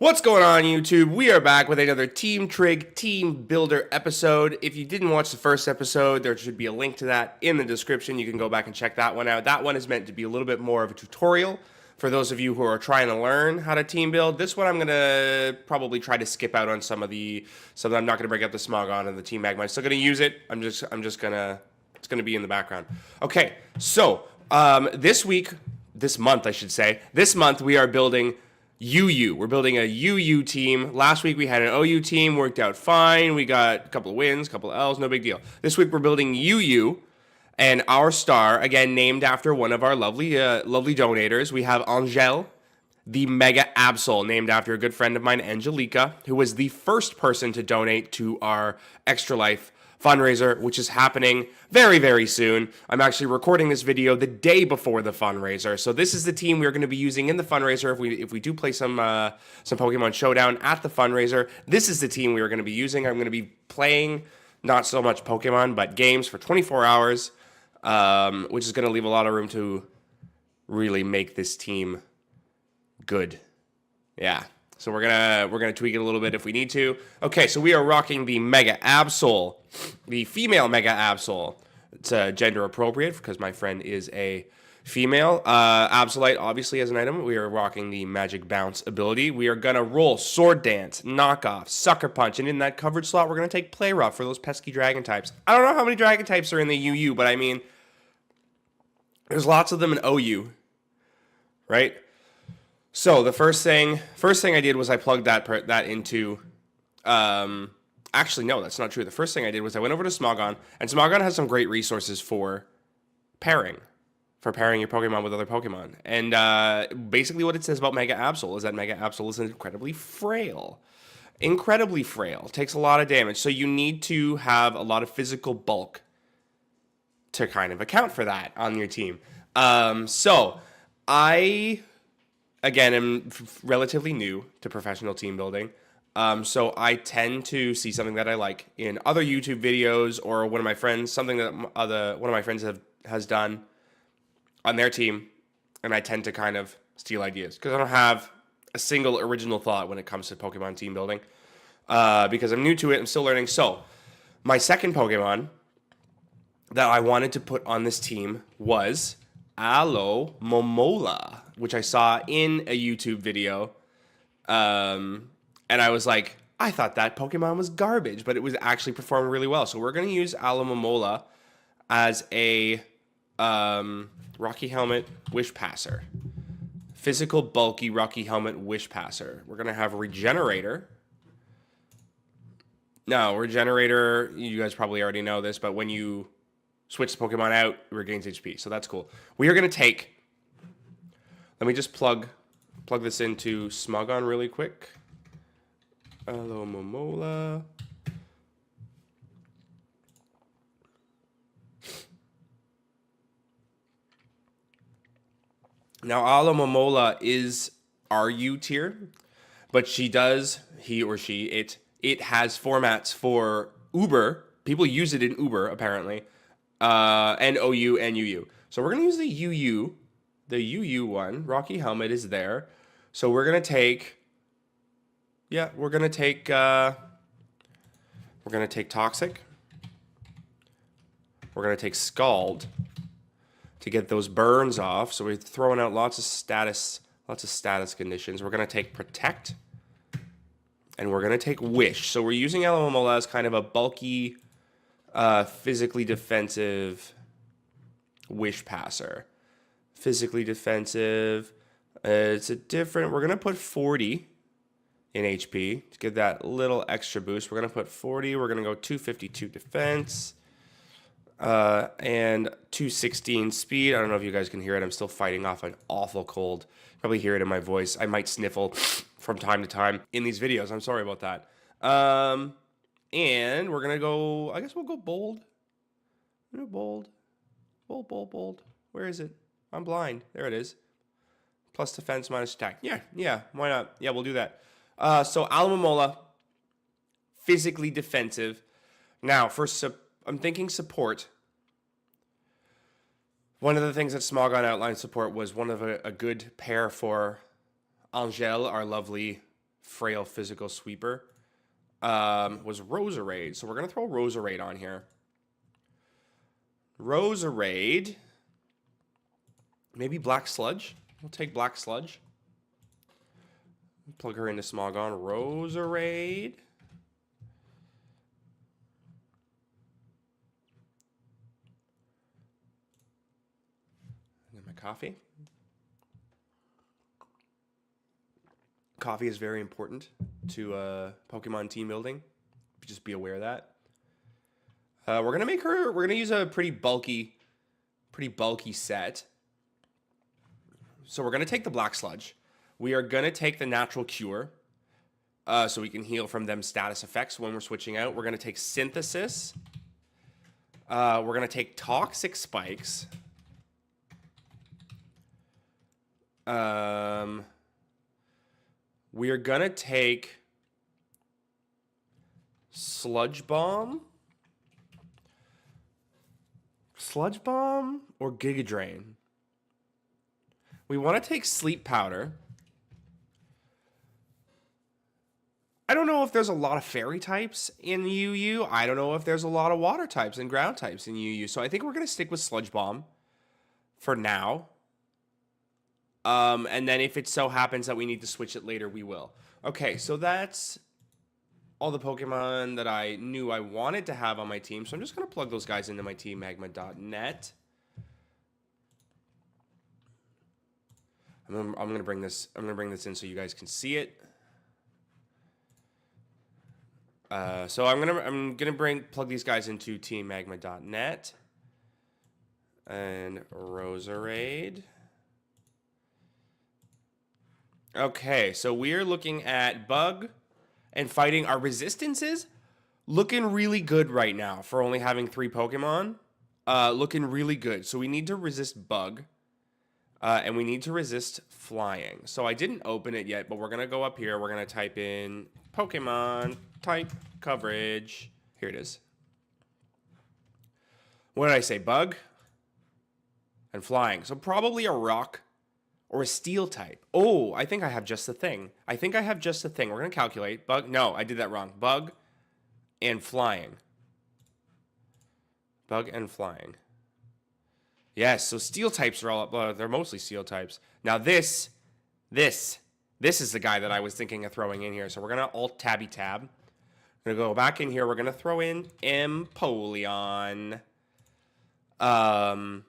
What's going on, YouTube? We are back with another Team Trigg Team Builder episode. If you didn't watch the first episode, there should be a link to that in the description. You can go back and check that one out. That one is meant to be a little bit more of a tutorial for those of you who are trying to learn how to team build. This one I'm gonna probably try to skip out on some of the. So I'm not gonna break up the Smogon and the Team Magma. I'm still gonna use it. I'm just gonna. It's gonna be in the background. Okay, so this month I should say, this month we are building UU. We're building a UU team. Last week we had an OU team, worked out fine. We got a couple of wins, a couple of L's, no big deal. This week we're building UU, and our star, again, named after one of our lovely donators. We have Angel, the Mega Absol, named after a good friend of mine, Angelica, who was the first person to donate to our Extra Life fundraiser, which is happening very, very soon. I'm actually recording this video the day before the fundraiser. So this is the team we're going to be using in the fundraiser. If we do play some Pokemon Showdown at the fundraiser, this is the team we are going to be using. I'm going to be playing not so much Pokemon, but games for 24 hours, which is going to leave a lot of room to really make this team good. Yeah. So we're gonna tweak it a little bit if we need to. Okay, so we are rocking the Mega Absol, the female Mega Absol. It's gender appropriate because my friend is a female. Absolite obviously as an item. We are rocking the Magic Bounce ability. We are gonna roll Sword Dance, Knockoff, Sucker Punch, and in that coverage slot we're gonna take Play Rough for those pesky Dragon types. I don't know how many Dragon types are in the UU, but I mean, there's lots of them in OU, right? So the first thing I did was I plugged that into. Actually, no, that's not true. The first thing I did was I went over to Smogon, and Smogon has some great resources for pairing your Pokemon with other Pokemon. And basically, what it says about Mega Absol is that Mega Absol is incredibly frail. Incredibly frail. Takes a lot of damage. So you need to have a lot of physical bulk to kind of account for that on your team. So I. Again, I'm relatively new to professional team building, so I tend to see something that I like in other YouTube videos or one of my friends, something that one of my friends has done on their team, and I tend to kind of steal ideas because I don't have a single original thought when it comes to Pokemon team building because I'm new to it. I'm still learning. So my second Pokemon that I wanted to put on this team was Alomomola, which I saw in a YouTube video, and I was like, I thought that Pokemon was garbage, but it was actually performing really well. So we're going to use Alomomola as a Rocky Helmet Wish Passer. Physical, bulky Rocky Helmet Wish Passer. We're going to have Regenerator. No, Regenerator, you guys probably already know this, but when you switch the Pokemon out, it regains HP, so that's cool. We are going to take... Let me just plug this into Smogon really quick. Alomomola. Now, Alomomola is RU tier, but it has formats for Uber. People use it in Uber, apparently, and OU and UU. So we're going to use the UU. The UU one, Rocky Helmet, is there. So we're going to take... Yeah, we're going to take Toxic. We're going to take Scald to get those burns off. So we're throwing out lots of status conditions. We're going to take Protect. And we're going to take Wish. So we're using Alomomola as kind of a bulky, physically defensive Wish Passer. Physically defensive. We're going to put 40 in HP to give that little extra boost. We're going to put 40. We're going to go 252 defense and 216 speed. I don't know if you guys can hear it. I'm still fighting off an awful cold. Probably hear it in my voice. I might sniffle from time to time in these videos. I'm sorry about that. And we're going to go, I guess we'll go bold. Bold. Where is it? I'm blind. There it is. Plus defense, minus attack. Yeah, why not? Yeah, we'll do that. So Alomomola, physically defensive. Now, I'm thinking support. One of the things that Smogon outlined support was one of a good pair for Angel, our lovely frail physical sweeper was Roserade. So we're going to throw Roserade on here. Roserade. Maybe Black Sludge. We'll take Black Sludge. Plug her into Smogon. Roserade. And my coffee. Coffee is very important to Pokemon team building. Just be aware of that. We're gonna use a pretty bulky set. So we're gonna take the Black Sludge. We are gonna take the Natural Cure, so we can heal from them status effects when we're switching out. We're gonna take Synthesis. We're gonna take Toxic Spikes. We are gonna take Sludge Bomb. Sludge Bomb or Giga Drain. We want to take Sleep Powder. I don't know if there's a lot of fairy types in UU. I don't know if there's a lot of water types and ground types in UU. So I think we're going to stick with Sludge Bomb for now. And then if it so happens that we need to switch it later, we will. Okay, so that's all the Pokemon that I knew I wanted to have on my team. So I'm just going to plug those guys into my team, magma.net. I'm going to bring this in so you guys can see it. So I'm gonna plug these guys into teammagma.net and Roserade. Okay, so we're looking at Bug and fighting. Our resistances looking really good right now for only having 3 Pokemon. Looking really good. So we need to resist Bug. And we need to resist Flying. So I didn't open it yet, but we're gonna go up here. We're gonna type in Pokemon type coverage. Here it is. What did I say? Bug and Flying. So probably a Rock or a Steel type. Oh, I think I have just the thing. We're gonna calculate. Bug. No, I did that wrong. Bug and Flying. Bug and Flying. Yes, so Steel types are all they're mostly Steel types. Now this is the guy that I was thinking of throwing in here. So we're gonna Alt Tabby Tab. We're gonna go back in here. We're gonna throw in Empoleon. I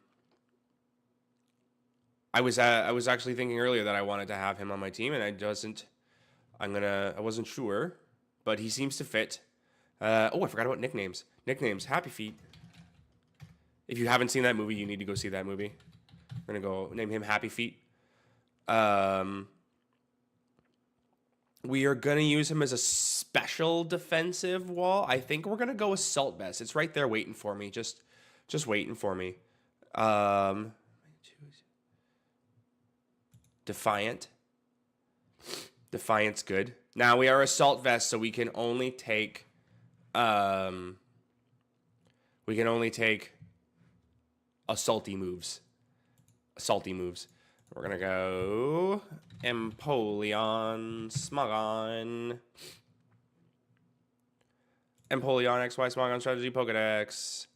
was actually thinking earlier that I wanted to have him on my team, and I wasn't sure, but he seems to fit. Oh, I forgot about nicknames. Happy Feet. If you haven't seen that movie, you need to go see that movie. We're gonna go name him Happy Feet. We are gonna use him as a special defensive wall. I think we're gonna go Assault Vest. It's right there waiting for me. Just waiting for me. Defiant. Defiant's good. Now we are Assault Vest, so we can only take assaulty moves. We're gonna go Empoleon, Smogon. Empoleon, XY, Smogon, Strategy, Pokedex.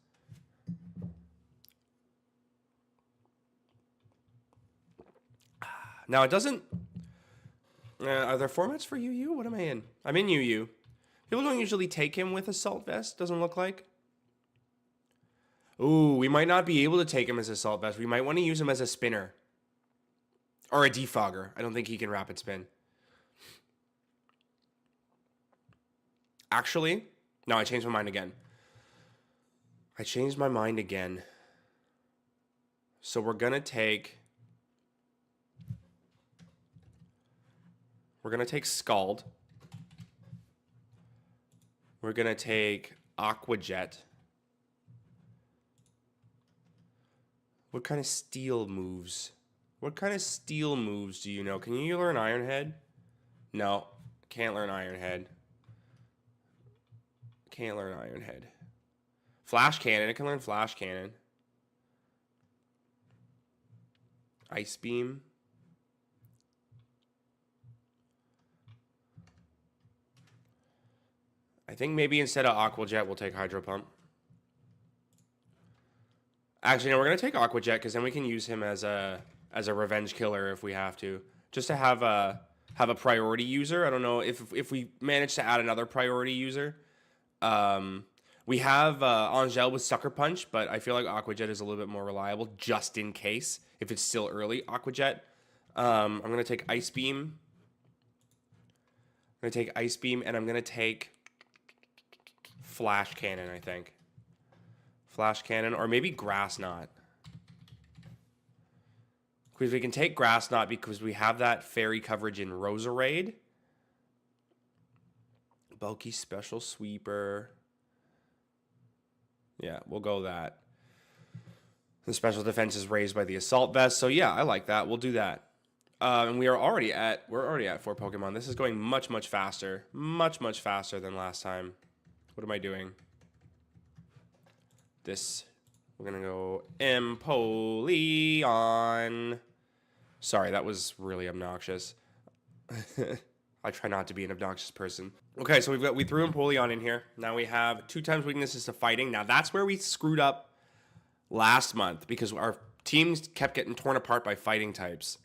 Now it doesn't... are there formats for UU? What am I in? I'm in UU. People don't usually take him with Assault Vest, doesn't look like. Ooh, we might not be able to take him as Assault Vest. We might want to use him as a spinner. Or a defogger. I don't think he can rapid spin. Actually, no, I changed my mind again. So we're going to take... Scald. We're going to take Aqua Jet. What kind of steel moves do you know? Can you learn Iron Head? No, can't learn Iron Head. Flash Cannon, it can learn Flash Cannon. Ice Beam. I think maybe instead of Aqua Jet, we'll take Hydro Pump. Actually, no, we're going to take Aqua Jet because then we can use him as a revenge killer if we have to. Just to have a priority user. I don't know if we manage to add another priority user. We have Angel with Sucker Punch, but I feel like Aqua Jet is a little bit more reliable just in case if it's still early. Aqua Jet. I'm going to take Ice Beam. I'm going to take Ice Beam, and I'm going to take Flash Cannon, I think. Flash Cannon, or maybe Grass Knot. Because we can take Grass Knot because we have that fairy coverage in Roserade. Bulky Special Sweeper. Yeah, we'll go that. The special defense is raised by the Assault Vest, so yeah, I like that. We'll do that. And we're already at 4 Pokemon. This is going much faster, much faster than last time. What am I doing? This, we're gonna go Empoleon. Sorry, that was really obnoxious. I try not to be an obnoxious person. Okay, so we threw Empoleon in here. Now we have 2 times weaknesses to fighting. Now that's where we screwed up last month because our teams kept getting torn apart by fighting types.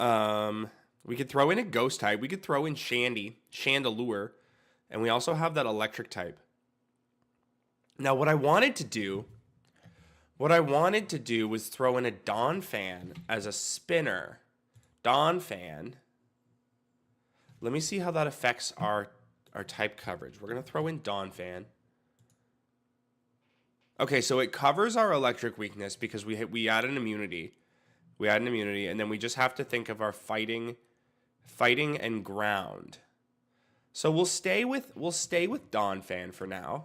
We could throw in a ghost type. We could throw in Chandelure, and we also have that electric type. Now what I wanted to do was throw in a Donphan as a spinner. Donphan. Let me see how that affects our type coverage. We're going to throw in Donphan. Okay, so it covers our electric weakness because we add an immunity. We add an immunity, and then we just have to think of our fighting and ground. So we'll stay with Donphan for now.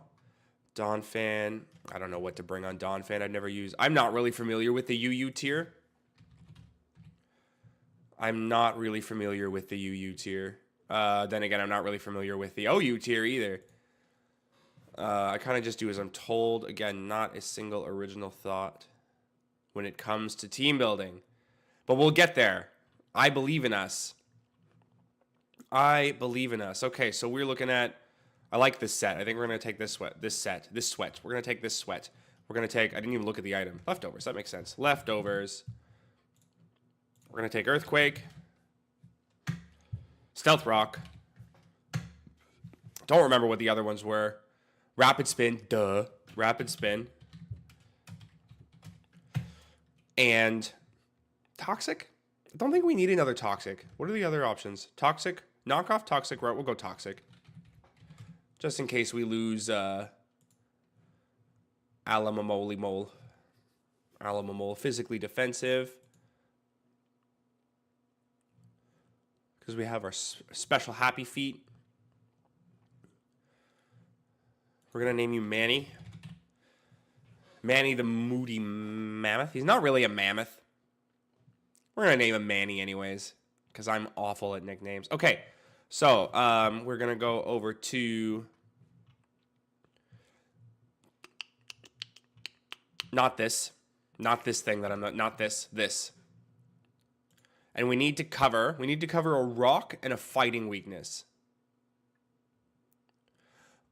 Donphan, I don't know what to bring on Donphan. I'm not really familiar with the UU tier. Then again, I'm not really familiar with the OU tier either. I kind of just do as I'm told. Again, not a single original thought when it comes to team building. But we'll get there. I believe in us. Okay, so we're looking at, I like this set. I think we're going to take this sweat. We're going to take this sweat. We're going to take, I didn't even look at the item. Leftovers, that makes sense. Leftovers. We're going to take Earthquake. Stealth Rock. Don't remember what the other ones were. Rapid Spin. Duh. Rapid Spin. And Toxic? I don't think we need another Toxic. What are the other options? Toxic. Knock off Toxic. Right, we'll go Toxic. Just in case we lose Alamamole. Physically defensive. Because we have our special Happy Feet. We're going to name you Manny. Manny the Moody Mammoth. He's not really a mammoth. We're going to name him Manny anyways. Because I'm awful at nicknames. Okay. So, we're going to go over to... Not this thing that I'm not... Not this. This. And we need to cover a rock and a fighting weakness.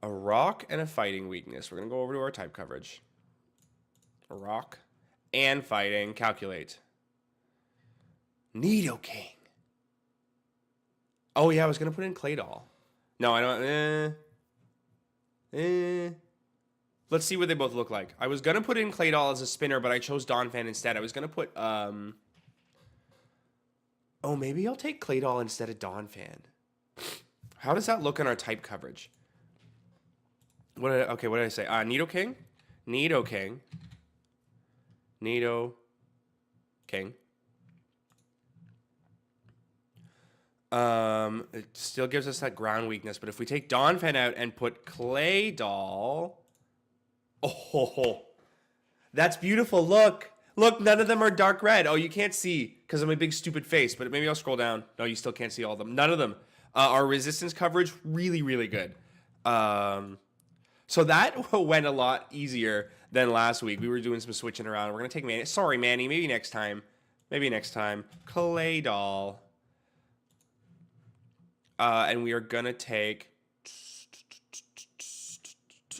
A rock and a fighting weakness. We're going to go over to our type coverage. A rock and fighting. Calculate. Nidoking. Oh, yeah, I was going to put in Claydol. No, I don't. Let's see what they both look like. I was going to put in Claydol as a spinner, but I chose Donphan instead. I was going to put... Oh, maybe I'll take Claydol instead of Donphan. How does that look on our type coverage? What did I say? Nidoking. It still gives us that ground weakness, but if we take Donphan out and put Claydol... Oh, that's beautiful. Look, none of them are dark red. Oh, you can't see because of my big stupid face, but maybe I'll scroll down. No, you still can't see all of them. None of them. Our resistance coverage, really, really good. So that went a lot easier than last week. We were doing some switching around. We're going to take Manny. Sorry, Manny. Maybe next time. Claydol. And we are going to take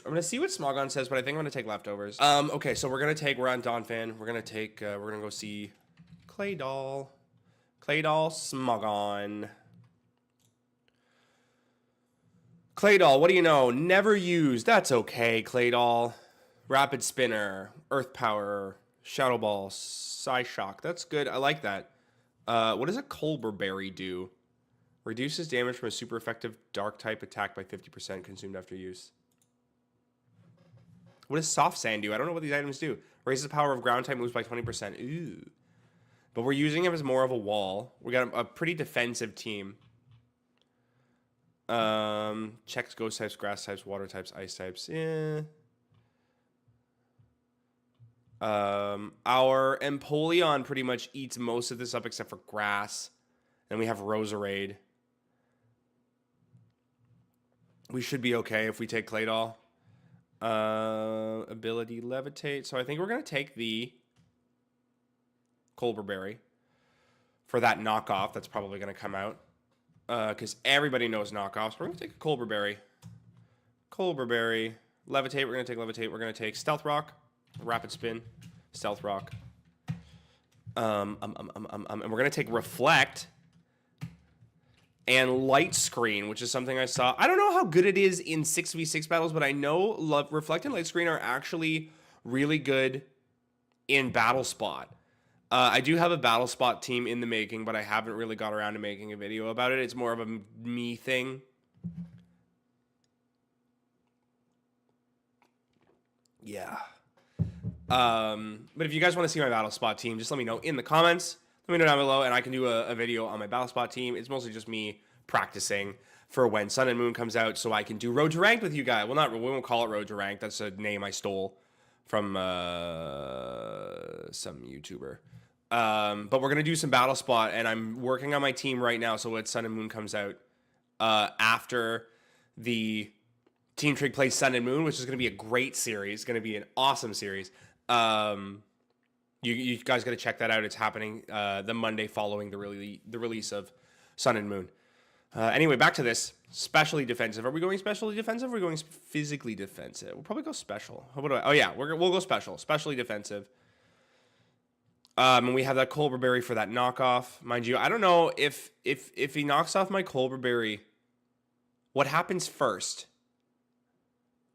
I'm gonna see what Smogon says, but I think I'm gonna take leftovers. Okay, so we're on Donphan. We're gonna go see Claydol. Claydol, Smogon. Claydol, what do you know? Never used. That's okay, Claydol. Rapid Spinner, Earth Power, Shadow Ball, Psyshock. That's good. I like that. What does a Colbur Berry do? Reduces damage from a super effective dark type attack by 50% consumed after use. What does Soft Sand do? I don't know what these items do. Raises the power of ground type moves by 20%. Ooh. But we're using him as more of a wall. We got a pretty defensive team. Checks ghost types, grass types, water types, ice types. Yeah. Our Empoleon pretty much eats most of this up except for grass. Then we have Roserade. We should be okay if we take Claydol. Ability Levitate. So I think we're going to take the Colbur Berry for that knockoff that's probably going to come out. Because everybody knows knockoffs. We're going to take a Colbur Berry. Colbur Berry. Levitate. We're going to take Levitate. We're going to take Stealth Rock. Rapid Spin. Stealth Rock. And we're going to take Reflect. And Light Screen, which is something I saw. I don't know how good it is in 6v6 battles, but I know Reflect and Light Screen are actually really good in Battle Spot. I do have a Battle Spot team in the making, but I haven't really got around to making a video about it. It's more of a me thing. Yeah. But if you guys want to see my Battle Spot team, just let me know in the comments. Let me know down below, and I can do a video on my Battle Spot team. It's mostly just me practicing for when Sun and Moon comes out, so I can do Road to Ranked with you guys. Well, we won't call it Road to Ranked. That's a name I stole from some YouTuber. But we're gonna do some Battle Spot, and I'm working on my team right now. So when Sun and Moon comes out, after the Team Trigg plays Sun and Moon, which is gonna be a great series, gonna be an awesome series. You guys got to check that out. It's happening the Monday following the release of Sun and Moon. Anyway, back to this. Specially defensive. Are we going specially defensive or are we going physically defensive? We'll probably go special. Oh, yeah. We'll go special. Specially defensive. And we have that Colbur Berry for that knockoff. Mind you, I don't know if he knocks off my Colbur Berry, what happens first?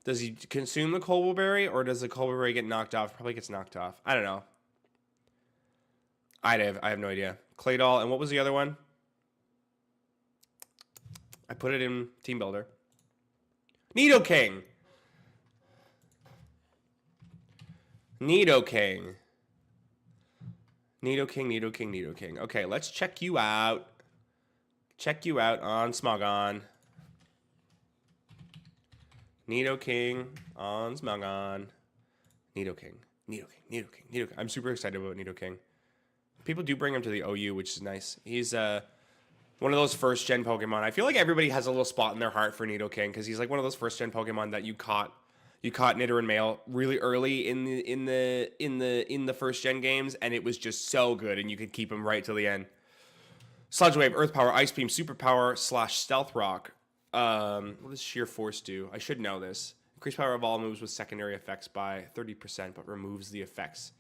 Does he consume the Colbur Berry or does the Colbur Berry get knocked off? Probably gets knocked off. I don't know. I have no idea. Claydol, and what was the other one? I put it in Team Builder. Nidoking. Nidoking. Okay, let's check you out. Check you out on Smogon. Nidoking on Smogon. Nidoking. I'm super excited about Nidoking. People do bring him to the OU, which is nice. He's one of those first-gen Pokemon. I feel like everybody has a little spot in their heart for Nidoking because he's like one of those first-gen Pokemon that you caught Nitter and Male really early in the first-gen games, and it was just so good, and you could keep him right till the end. Sludge Wave, Earth Power, Ice Beam, Super Power / Stealth Rock. What does Sheer Force do? I should know this. Increase power of all moves with secondary effects by 30%, but removes the effects.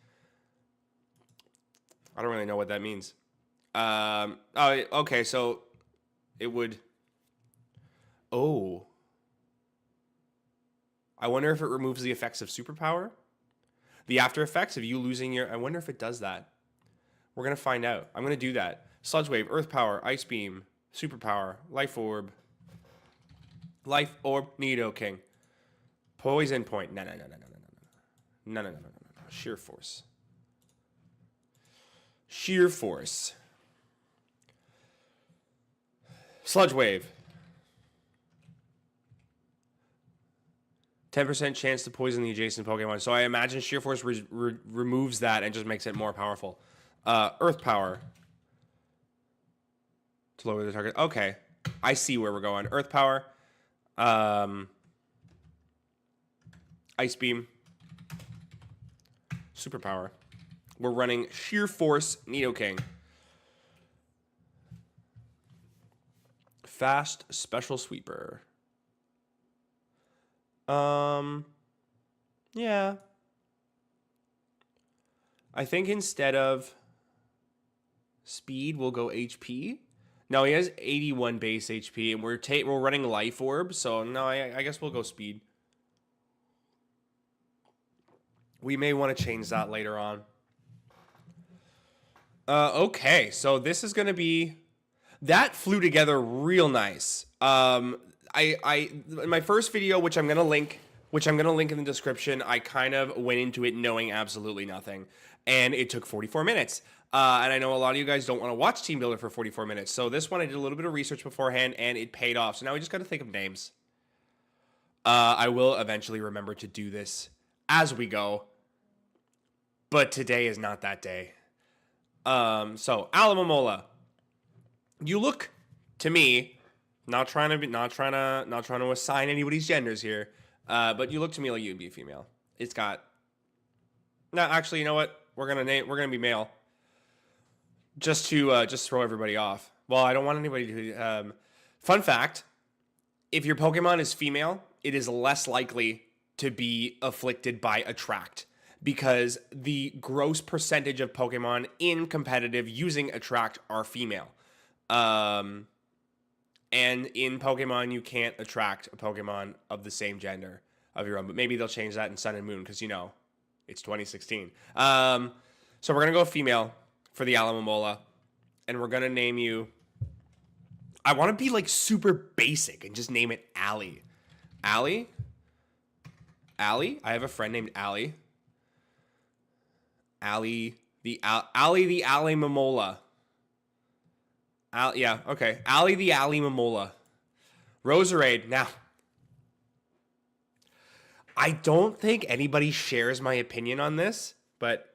I don't really know what that means. Oh, okay, so it would... Oh. I wonder if it removes the effects of superpower. The after effects of you losing your... I wonder if it does that. We're going to find out. I'm going to do that. Sludge Wave, Earth Power, Ice Beam, Superpower, Life Orb, Nidoking. Poison Point. No. Sheer Force. Sheer Force. Sludge Wave. 10% chance to poison the adjacent Pokemon. So I imagine Sheer Force removes that and just makes it more powerful. Earth Power. To lower the target. Okay. I see where we're going. Earth Power. Ice Beam. Superpower. We're running Sheer Force Nidoking. Fast Special Sweeper. Yeah. I think instead of speed, we'll go HP. No, he has 81 base HP, and we're running Life Orb, so no, I guess we'll go speed. We may want to change that later on. Okay, so this is gonna be that flew together real nice. In my first video, which I'm gonna link in the description, I kind of went into it knowing absolutely nothing, and it took 44 minutes. And I know a lot of you guys don't want to watch Team Builder for 44 minutes, so this one I did a little bit of research beforehand, and it paid off. So now we just got to think of names. I will eventually remember to do this as we go, but today is not that day. So Alamamola, you look to me, not trying to assign anybody's genders here, but you look to me like you'd be a female. It's got. No, actually, you know what? We're gonna be male. Just to throw everybody off. Well, I don't want anybody to. Fun fact: if your Pokemon is female, it is less likely to be afflicted by Attract, because the gross percentage of Pokemon in competitive using Attract are female. And in Pokemon, you can't attract a Pokemon of the same gender of your own. But maybe they'll change that in Sun and Moon, because, you know, it's 2016. So we're going to go female for the Alamamola. And we're going to name you... I want to be, like, super basic and just name it Allie. Allie? Allie? I have a friend named Allie. Allie the Alamamola. Yeah, okay. Allie the Alamamola. Roserade. Now, I don't think anybody shares my opinion on this, but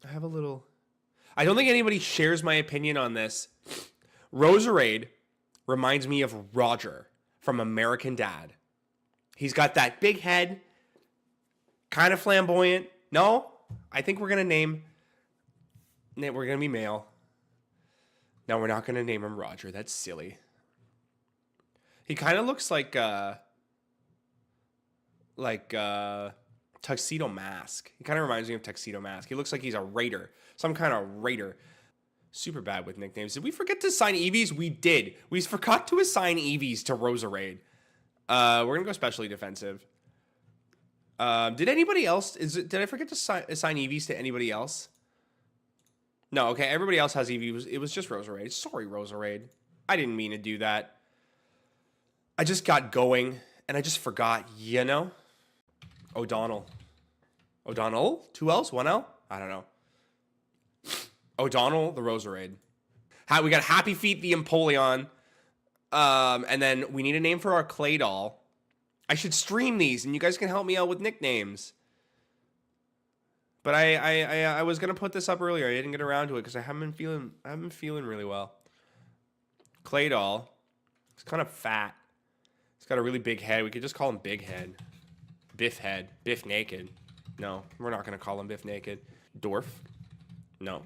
I have a little... I don't think anybody shares my opinion on this. Roserade reminds me of Roger from American Dad. He's got that big head, kind of flamboyant. No, I think we're going to be male. No, we're not going to name him Roger. That's silly. He kind of looks like Tuxedo Mask. He kind of reminds me of Tuxedo Mask. He looks like he's a raider. Some kind of raider. Super bad with nicknames. Did we forget to assign Eevees? We did. We forgot to assign Eevees to Roserade. We're going to go specially defensive. Did anybody else... Did I forget to assign Eevees to anybody else? No, okay. Everybody else has Eevee. It was just Roserade. Sorry, Roserade. I didn't mean to do that. I just got going, and I just forgot, you know? O'Donnell. O'Donnell? 2 L's? 1 L? I don't know. O'Donnell, the Roserade. We got Happy Feet, the Empoleon. And then we need a name for our clay doll. I should stream these, and you guys can help me out with nicknames. But I was gonna put this up earlier. I didn't get around to it because I haven't been feeling really well. Clay doll. It's kind of fat. It's got a really big head. We could just call him Big Head. Biff Head. Biff Naked. No, we're not gonna call him Biff Naked. Dorf. No,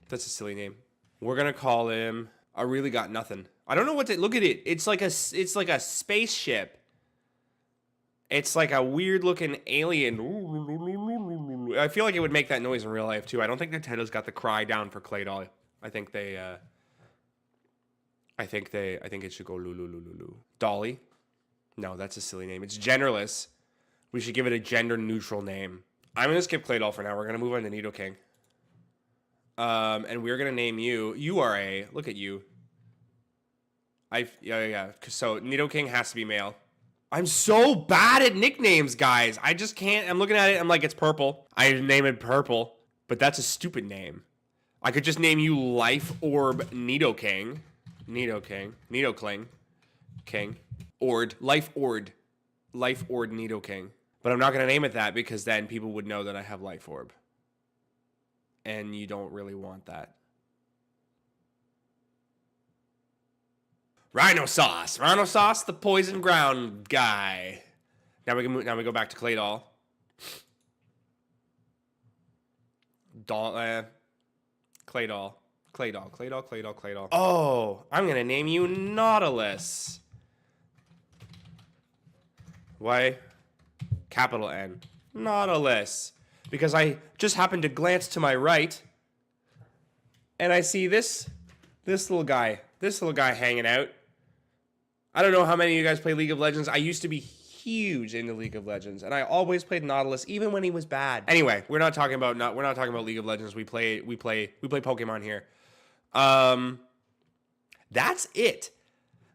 that's a silly name. We're gonna call him. I really got nothing. I don't know what to look at it. It's like a spaceship. It's like a weird looking alien. I feel like it would make that noise in real life too. I don't think Nintendo's got the cry down for clay doll. I think it should go Lulu. Dolly. No, that's a silly name. It's genderless. We should give it a gender neutral name. I'm gonna skip clay doll for now. We're gonna move on to Nidoking. And we're gonna name you. You are a. Look at you. Yeah. So Nidoking has to be male. I'm so bad at nicknames, guys. I just can't. I'm looking at it. I'm like, it's Purple. I name it Purple, but that's a stupid name. I could just name you Life Orb Nidoking. Nidokling. King. Life Ord Nidoking. But I'm not going to name it that because then people would know that I have Life Orb. And you don't really want that. Rhino Sauce. Rhino Sauce, the poison ground guy. Now we go back to clay doll. Clay doll. Oh, I'm gonna name you Nautilus. Why? capital N, Nautilus. Because I just happened to glance to my right, and I see this little guy hanging out. I don't know how many of you guys play League of Legends. I used to be huge into League of Legends, and I always played Nautilus, even when he was bad. Anyway, we're not talking about League of Legends. We play Pokemon here. That's it.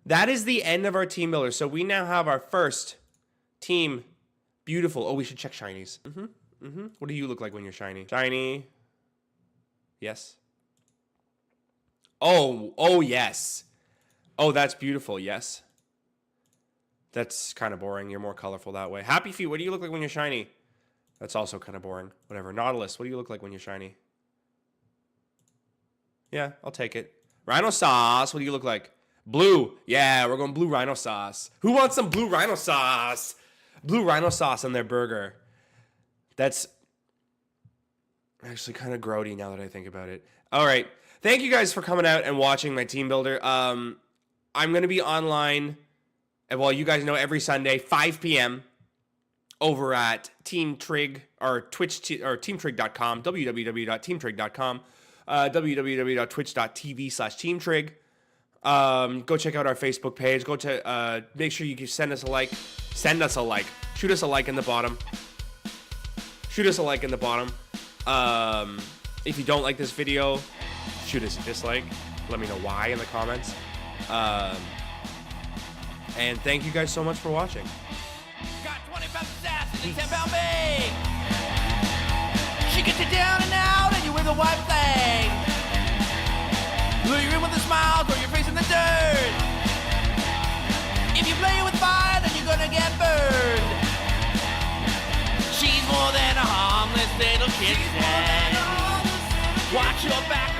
That is the end of our team builder. So we now have our first team. Beautiful. Oh, we should check shinies. What do you look like when you're shiny? Shiny. Yes. Oh yes. Oh, that's beautiful. Yes. That's kind of boring. You're more colorful that way. Happy Feet, what do you look like when you're shiny? That's also kind of boring. Whatever. Nautilus, what do you look like when you're shiny? Yeah, I'll take it. Rhino Sauce, what do you look like? Blue. Yeah, we're going blue Rhino Sauce. Who wants some blue Rhino Sauce? Blue Rhino Sauce on their burger. That's actually kind of grody now that I think about it. All right. Thank you guys for coming out and watching my team builder. I'm going to be online, well, you guys know, every Sunday, 5 p.m. over at Team Trigg, or Twitch, or teamtrigg.com, www.teamtrigg.com, www.twitch.tv/teamtrigg. Go check out our Facebook page. Go to, make sure you can send us a like. Send us a like. Shoot us a like in the bottom. Shoot us a like in the bottom. If you don't like this video, shoot us a dislike. Let me know why in the comments. And thank you guys so much for watching. Got 20 pounds of sass and a 10-pound bag. She gets you down and out and you wiggle white flag. Lure you in with a smile, throw your face in the dirt. If you play with fire, then you're gonna get burned. She's more than a harmless little kitten. Watch your back.